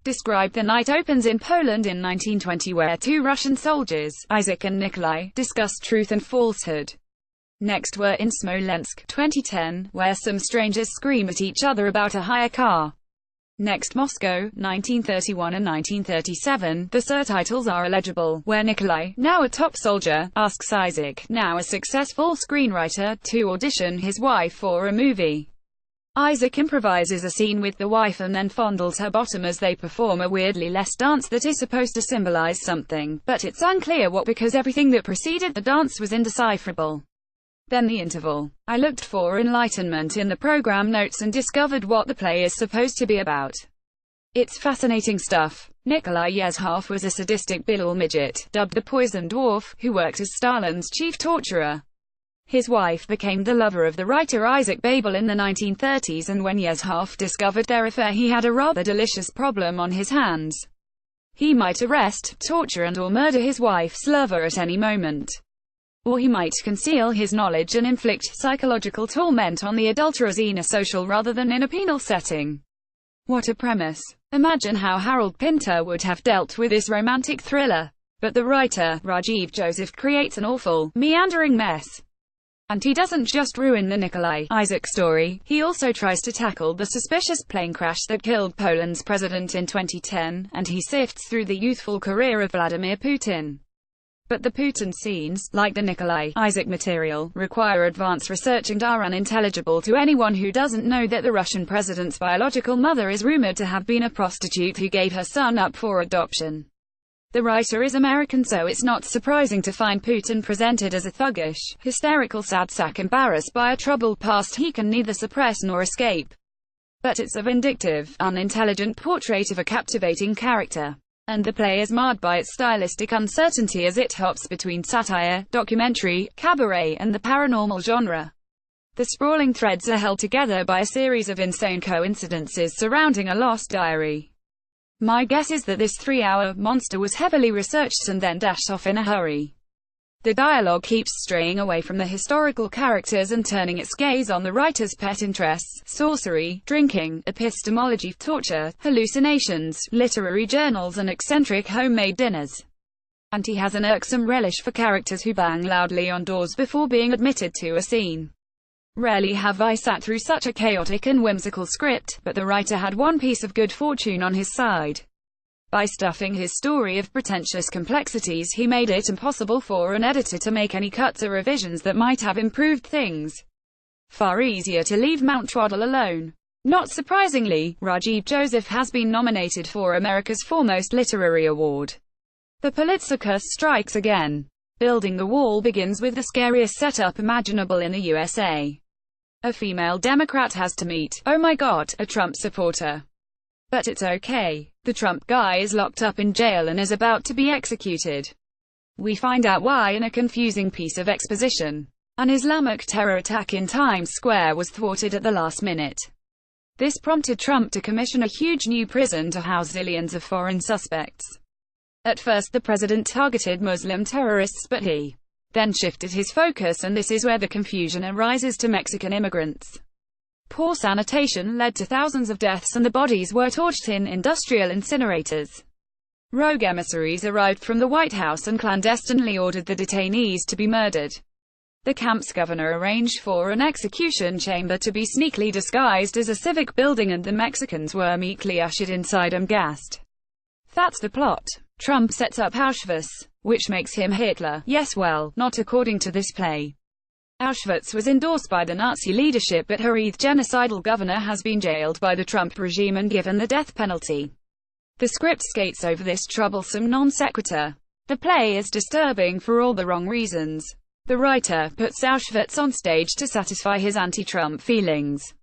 described. The night opens in Poland in 1920 where two Russian soldiers, Isaac and Nikolai, discuss truth and falsehood. Next we're in Smolensk, 2010, where some strangers scream at each other about a hire car. Next Moscow, 1931 and 1937, the subtitles are illegible, where Nikolai, now a top soldier, asks Isaac, now a successful screenwriter, to audition his wife for a movie. Isaac improvises a scene with the wife and then fondles her bottom as they perform a weirdly less dance that is supposed to symbolize something, but it's unclear what because everything that preceded the dance was indecipherable. Then the interval. I looked for enlightenment in the program notes and discovered what the play is supposed to be about. It's fascinating stuff. Nikolai Yezhov was a sadistic Bilal midget, dubbed the Poison Dwarf, who worked as Stalin's chief torturer. His wife became the lover of the writer Isaac Babel in the 1930s, and when Yezhov discovered their affair he had a rather delicious problem on his hands. He might arrest, torture and/or murder his wife's lover at any moment. Or he might conceal his knowledge and inflict psychological torment on the adulterers in a social rather than in a penal setting. What a premise. Imagine how Harold Pinter would have dealt with this romantic thriller. But the writer, Rajiv Joseph, creates an awful, meandering mess. And he doesn't just ruin the Nikolai Isaac story, he also tries to tackle the suspicious plane crash that killed Poland's president in 2010, and he sifts through the youthful career of Vladimir Putin. But the Putin scenes, like the Nikolai Isaac material, require advanced research and are unintelligible to anyone who doesn't know that the Russian president's biological mother is rumored to have been a prostitute who gave her son up for adoption. The writer is American, so it's not surprising to find Putin presented as a thuggish, hysterical sad sack embarrassed by a troubled past he can neither suppress nor escape. But it's a vindictive, unintelligent portrait of a captivating character. And the play is marred by its stylistic uncertainty as it hops between satire, documentary, cabaret, and the paranormal genre. The sprawling threads are held together by a series of insane coincidences surrounding a lost diary. My guess is that this 3-hour monster was heavily researched and then dashed off in a hurry. The dialogue keeps straying away from the historical characters and turning its gaze on the writer's pet interests, sorcery, drinking, epistemology, torture, hallucinations, literary journals and eccentric homemade dinners. And he has an irksome relish for characters who bang loudly on doors before being admitted to a scene. Rarely have I sat through such a chaotic and whimsical script, but the writer had one piece of good fortune on his side. By stuffing his story of pretentious complexities, he made it impossible for an editor to make any cuts or revisions that might have improved things. Far easier to leave Mount Twaddle alone. Not surprisingly, Rajiv Joseph has been nominated for America's foremost literary award. The Pulitzer curse strikes again. Building the Wall begins with the scariest setup imaginable in the USA. A female Democrat has to meet, oh my god, a Trump supporter. But it's okay. The Trump guy is locked up in jail and is about to be executed. We find out why in a confusing piece of exposition. An Islamic terror attack in Times Square was thwarted at the last minute. This prompted Trump to commission a huge new prison to house zillions of foreign suspects. At first the president targeted Muslim terrorists, but he then shifted his focus, and this is where the confusion arises, to Mexican immigrants. Poor sanitation led to thousands of deaths and the bodies were torched in industrial incinerators. Rogue emissaries arrived from the White House and clandestinely ordered the detainees to be murdered. The camp's governor arranged for an execution chamber to be sneakily disguised as a civic building, and the Mexicans were meekly ushered inside and gassed. That's the plot. Trump sets up Auschwitz, which makes him Hitler. Yes, well, not according to this play. Auschwitz was endorsed by the Nazi leadership, but her genocidal governor has been jailed by the Trump regime and given the death penalty. The script skates over this troublesome non sequitur. The play is disturbing for all the wrong reasons. The writer puts Auschwitz on stage to satisfy his anti-Trump feelings.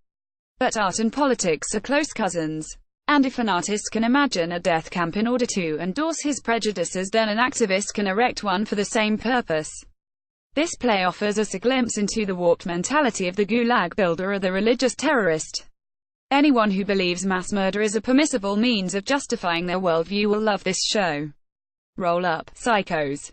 But art and politics are close cousins. And if an artist can imagine a death camp in order to endorse his prejudices, then an activist can erect one for the same purpose. This play offers us a glimpse into the warped mentality of the Gulag builder or the religious terrorist. Anyone who believes mass murder is a permissible means of justifying their worldview will love this show. Roll up, psychos.